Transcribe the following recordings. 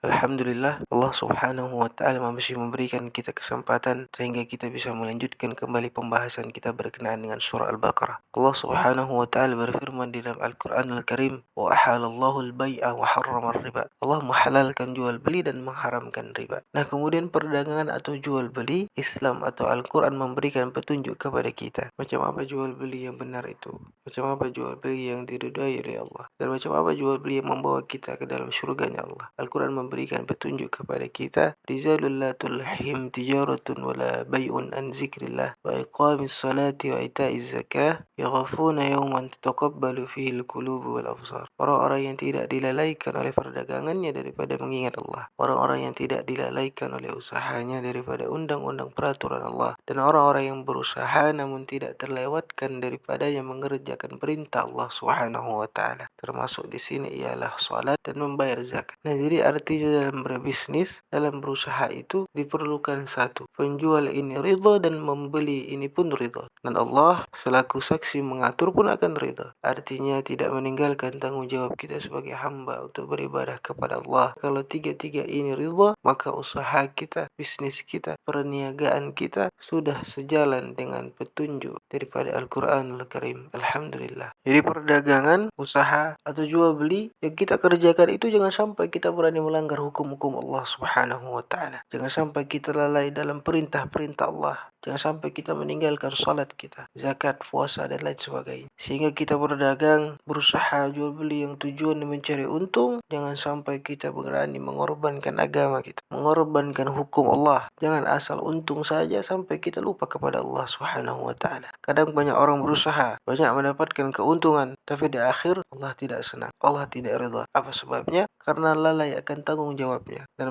Alhamdulillah, Allah Subhanahu wa Ta'ala masih memberikan kita kesempatan sehingga kita bisa melanjutkan kembali pembahasan kita berkenaan dengan surah Al-Baqarah. Allah Subhanahu wa Ta'ala berfirman di dalam Al-Qur'an Al-Karim, "Wa ahalallahu al-bai'a wa harrama riba." Allah menghalalkan jual beli dan mengharamkan riba. Nah, kemudian perdagangan atau jual beli, Islam atau Al-Qur'an memberikan petunjuk kepada kita. Macam apa jual beli yang benar itu? Macam apa jual beli yang diridhai oleh Allah? Dan macam apa jual beli yang membawa kita ke dalam surganya Allah? Al-Quran memberikan petunjuk kepada kita, rizalul la tulhim tijaratun wala bay'un an zikrillah wa iqamis salati wa ita'iz zakah yaghafuna yawman tataqabbalu fihi al-qulubu wal absar. Orang-orang yang tidak dilalaikan oleh perdagangannya daripada mengingat Allah, orang-orang yang tidak dilalaikan oleh usahanya daripada undang-undang peraturan Allah, dan orang-orang yang berusaha namun tidak terlewatkan daripada yang mengerjakan perintah Allah Subhanahu wa Ta'ala. Termasuk di sini ialah salat dan membayar zakat. Nah, jadi artinya dalam berbisnis, dalam berusaha itu diperlukan satu, penjual ini ridha dan membeli ini pun ridha. Dan Allah selaku saksi mengatur pun akan ridha. Artinya tidak meninggalkan tanggung jawab kita sebagai hamba untuk beribadah kepada Allah. Kalau tiga-tiga ini ridha, maka usaha kita, bisnis kita, perniagaan kita sudah sejalan dengan petunjuk daripada Al-Quranul Karim. Alhamdulillah. Jadi perdagangan, usaha atau jual beli yang kita kerjakan itu jangan sampai kita berani melanggar hukum-hukum Allah Subhanahu wa Ta'ala. Jangan sampai kita lalai dalam perintah-perintah Allah. Jangan sampai kita meninggalkan salat kita, zakat, puasa dan lain sebagainya. Sehingga kita berdagang, berusaha jual beli yang tujuan mencari untung, jangan sampai kita berani mengorbankan agama kita, mengorbankan hukum Allah. Jangan asal untung saja sampai kita lupa kepada Allah Subhanahu wa Ta'ala. Kadang banyak orang berusaha, banyak mendapatkan keuntungan, tapi di akhir Allah tidak senang, Allah tidak ridha. Apa sebabnya? Karena lalai akan tanggung jawabnya dan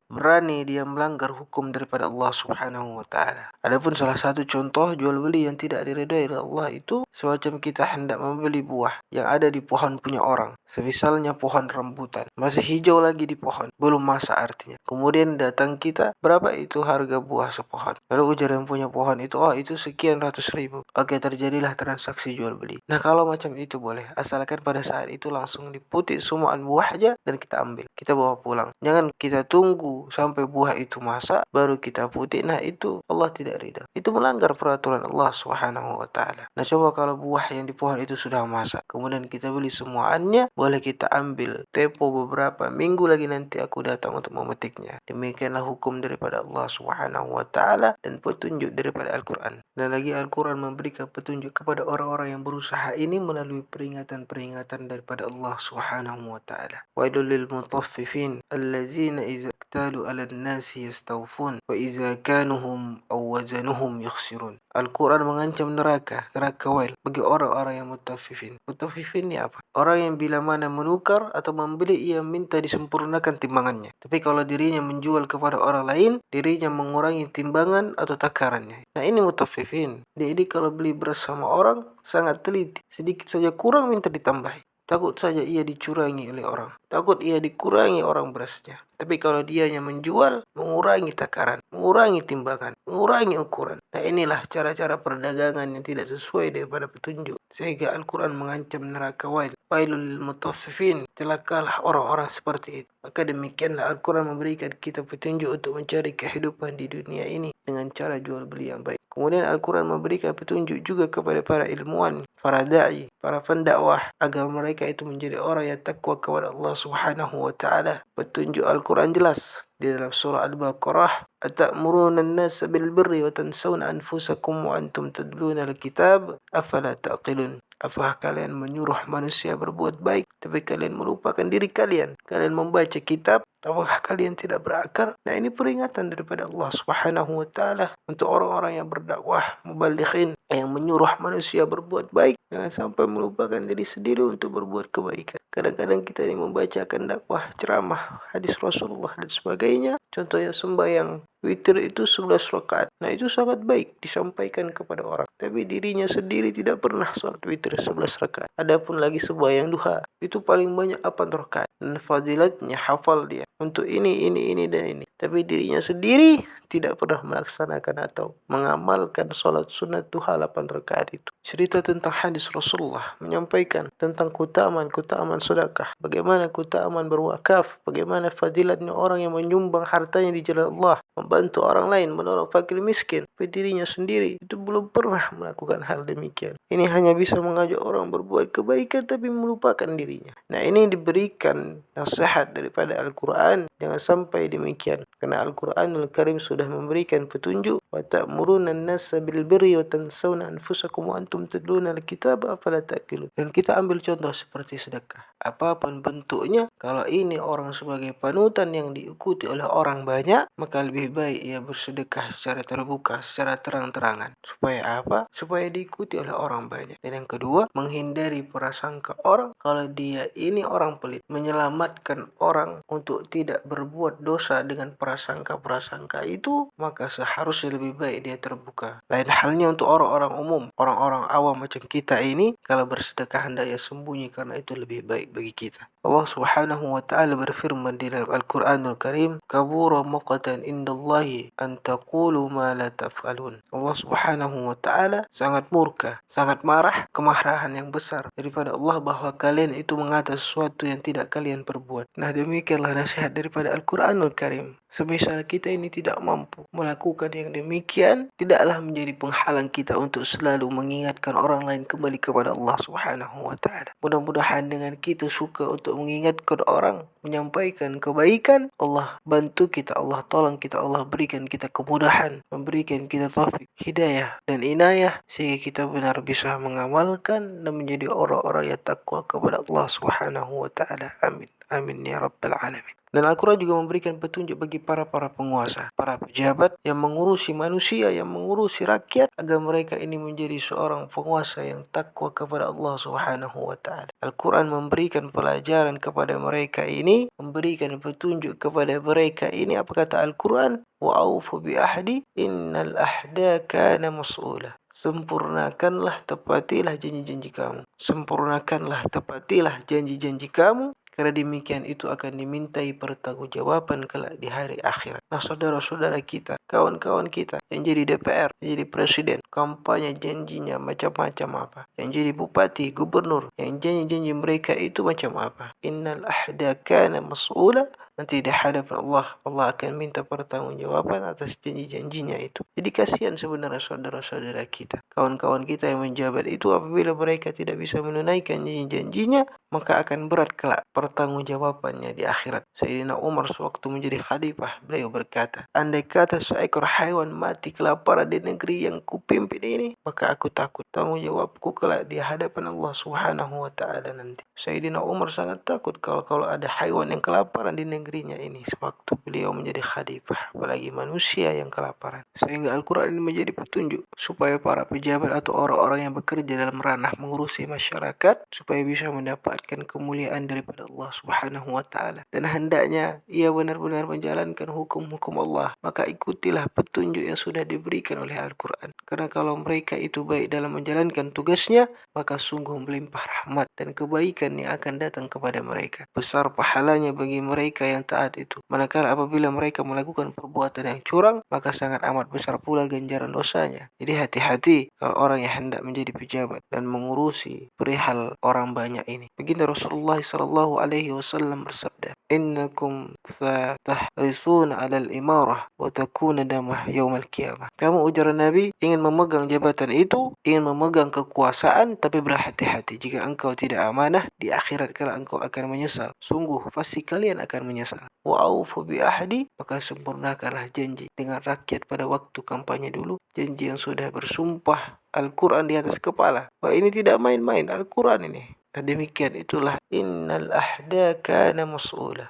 berani dia melanggar hukum daripada Allah Subhanahu wa Ta'ala. Adapun salah satu contoh jual beli yang tidak diridhai oleh Allah itu semacam kita hendak membeli buah yang ada di pohon punya orang. Semisalnya pohon rambutan, masih hijau lagi di pohon, belum masak artinya. Kemudian datang kita, berapa itu harga buah sepohon? Lalu ujar yang punya pohon itu, oh itu sekian ratus ribu. Oke, terjadilah transaksi jual beli. Nah, kalau macam itu boleh, asalkan pada saat itu langsung diputik semua buah aja dan kita ambil, kita bawa pulang. Jangan kita tunggu sampai buah itu masak baru kita putik. Nah, itu Allah tidak ridha. Itu melanggar peraturan Allah Subhanahu wa Ta'ala. Nah, coba kalau buah yang di pohon itu sudah masak, kemudian kita beli semuanya, boleh kita ambil. Tempo beberapa minggu lagi nanti aku datang untuk memetiknya. Demikianlah hukum daripada Allah Subhanahu wa Ta'ala dan petunjuk daripada Al-Quran. Dan lagi Al-Quran memberikan petunjuk kepada orang-orang yang berusaha ini melalui peringatan-peringatan daripada Allah Subhanahu wa Ta'ala. Wailul lil mutaffifin allazina idza iktalu 'alan nasi yastawfun wa idza kanuhum aw wazanuhum yakhsirun. Al-Quran mengancam neraka wail bagi orang-orang yang mutaffifin. Mutaffifin ni apa? Orang yang bila mana menukar atau membeli ia minta disempurnakan timbangannya. Tapi kalau dirinya menjual kepada orang lain, dirinya mengurangi timbangan atau takarannya. Nah, ini mutaffifin. Jadi kalau beli beras sama orang sangat teliti. Sedikit saja kurang minta ditambahi. Takut saja ia dicurangi oleh orang. Takut ia dikurangi orang berasnya. Tapi kalau dia yang menjual, mengurangi takaran, mengurangi timbangan, mengurangi ukuran. Nah, inilah cara-cara perdagangan yang tidak sesuai daripada petunjuk. Sehingga Al-Quran mengancam neraka wail. Wailul lil mutaffifin. Celakalah orang-orang seperti itu. Maka demikianlah Al-Quran memberikan kita petunjuk untuk mencari kehidupan di dunia ini dengan cara jual beli yang baik. Kemudian Al-Quran memberikan petunjuk juga kepada para ilmuwan, para da'i, para pendakwah, agar mereka itu menjadi orang yang takwa kepada Allah Subhanahu wa Ta'ala. Petunjuk Al-Quran jelas di dalam surah Al-Baqarah, "Atamuruna an-nasa bil birri wa tansawna anfusakum wa antum tadluna al-kitab afala taqilun." Apakah kalian menyuruh manusia berbuat baik, tapi kalian melupakan diri kalian? Kalian membaca kitab, apakah kalian tidak berakal? Nah, ini peringatan daripada Allah Subhanahu wa Ta'ala untuk orang-orang yang berdakwah, mubalighin, yang menyuruh manusia berbuat baik. Jangan sampai melupakan diri sendiri untuk berbuat kebaikan. Kadang-kadang kita ini membacakan dakwah, ceramah, hadis Rasulullah dan sebagainya. Contohnya sembahyang witir itu 11 rakaat. Nah, itu sangat baik disampaikan kepada orang. Tapi dirinya sendiri tidak pernah salat witir 11 rakaat. Adapun lagi sembahyang duha. itu paling banyak 8 rakaat. Dan fadilatnya hafal dia untuk ini, dan ini. Tapi dirinya sendiri tidak pernah melaksanakan atau mengamalkan sholat sunat duha 8 rakaat itu. Cerita tentang hadis Rasulullah menyampaikan tentang keutamaan sedekah. Bagaimana keutamaan berwakaf. Bagaimana fadilatnya orang yang menyumbang hartanya di jalan Allah. Membantu orang lain, menolong fakir miskin. Tapi dirinya sendiri itu belum pernah melakukan hal demikian. Ini hanya bisa mengajak orang berbuat kebaikan tapi melupakan dirinya. Nah, ini diberikan nasihat daripada Al-Quran. Jangan sampai demikian. Karena Al-Quranul Karim sudah memberikan petunjuk. Wa ta'muruna an-nasa bil birri wa tansawna anfusakum wa antum tatluna al-kitaba afala ta'qilun. Dan kita ambil contoh seperti sedekah. Apapun bentuknya, kalau ini orang sebagai panutan yang diikuti oleh orang banyak, maka lebih baik ia bersedekah secara terbuka, secara terang-terangan. Supaya apa? Supaya diikuti oleh orang banyak. Dan yang kedua, menghindari prasangka orang kalau dia ini orang pelit. Menyelamatkan orang untuk tidak berbuat dosa dengan prasangka-prasangka itu, maka seharusnya lebih baik dia terbuka. Lain halnya untuk orang-orang umum, orang-orang awam macam kita ini, kalau bersedekah hendaknya sembunyi karena itu lebih baik bagi kita. Allah Subhanahu wa taala berfirman di dalam Al-Qur'anul Karim, "Kabura maqtan indallahi an taqulu ma la taf'alun." Allah Subhanahu wa taala sangat murka, sangat marah, kemarahan yang besar daripada Allah bahwa kalian itu mengatakan sesuatu yang tidak kalian perbuat. Nah, demikianlah nasihat daripada Al-Qur'anul Karim. Semisal kita ini tidak mampu melakukan yang demikian, tidaklah menjadi penghalang kita untuk selalu mengingatkan orang lain kembali kepada Allah Subhanahu wa taala. Mudah-mudahan dengan kita suka untuk mengingatkan orang, menyampaikan kebaikan, Allah bantu kita, Allah tolong kita, Allah berikan kita kemudahan, memberikan kita taufik, hidayah dan inayah sehingga kita benar bisa mengamalkan dan menjadi orang-orang yang takwa kepada Allah Subhanahu wa taala. Amin. Amin ya rabbal alamin. Dan Al-Quran juga memberikan petunjuk bagi para penguasa, para pejabat yang mengurusi manusia, yang mengurusi rakyat, agar mereka ini menjadi seorang penguasa yang takwa kepada Allah Subhanahu wa taala. Al-Quran memberikan pelajaran kepada mereka ini, memberikan petunjuk kepada mereka ini. Apa kata Al-Quran? Wa aufu bi ahdi innal ahda kana mas'ula. Sempurnakanlah, tepatilah janji-janji kamu. Sempurnakanlah, tepatilah janji-janji kamu. Karena demikian itu akan dimintai pertanggungjawaban kelak di hari akhirat. Nah, saudara-saudara kita, kawan-kawan kita yang jadi DPR, yang jadi presiden, kampanye janjinya macam-macam apa. Yang jadi bupati, gubernur, yang janji-janji mereka itu macam apa. Innal ahda kana mas'ula. Nanti di hadapan Allah, Allah akan minta pertanggungjawaban atas janji-janjinya itu. Jadi kasihan sebenarnya saudara-saudara kita, kawan-kawan kita yang menjabat itu, apabila mereka tidak bisa menunaikan janji-janjinya, maka akan berat kelak pertanggungjawabannya di akhirat. Sayyidina Umar sewaktu menjadi khalifah, beliau berkata, andai kata seekor haiwan mati kelaparan di negeri yang kupimpin ini, maka aku takut tanggung jawabku kelak di hadapan Allah Subhanahu wa taala nanti. Sayyidina Umar sangat takut kalau ada haiwan yang kelaparan di negerinya ini sewaktu beliau menjadi khalifah, apalagi manusia yang kelaparan. Sehingga Al-Quran ini menjadi petunjuk supaya para pejabat atau orang-orang yang bekerja dalam ranah mengurusi masyarakat supaya bisa mendapatkan kemuliaan daripada Allah Subhanahu wa taala, dan hendaknya ia benar-benar menjalankan hukum-hukum Allah. Maka ikutilah petunjuk yang sudah diberikan oleh Al-Quran. Karena kalau mereka itu baik dalam menjalankan tugasnya, maka sungguh melimpah rahmat dan kebaikan yang akan datang kepada mereka. Besar pahalanya bagi mereka yang taat itu. Manakala apabila mereka melakukan perbuatan yang curang, maka sangat amat besar pula ganjaran dosanya. Jadi hati-hati kalau orang yang hendak menjadi pejabat dan mengurusi perihal orang banyak ini. Baginda Rasulullah sallallahu alaihi wasallam bersabda, "Innakum satahrisuna 'alal imarah wa takuna damah yaumal qiyamah." Kamu, ujar Nabi, ingin memegang jabatan itu, ingin memegang kekuasaan, tapi berhati-hati jika engkau tidak amanah, di akhirat kala engkau akan menyesal. Sungguh pasti kalian akan menyesal. Wa aufu bi ahdi, maka sempurnakanlah janji dengan rakyat pada waktu kampanye dulu, janji yang sudah bersumpah Al-Quran di atas kepala. Wah, ini tidak main-main Al-Quran ini. Dan demikian itulah innal ahda kana mas'ula.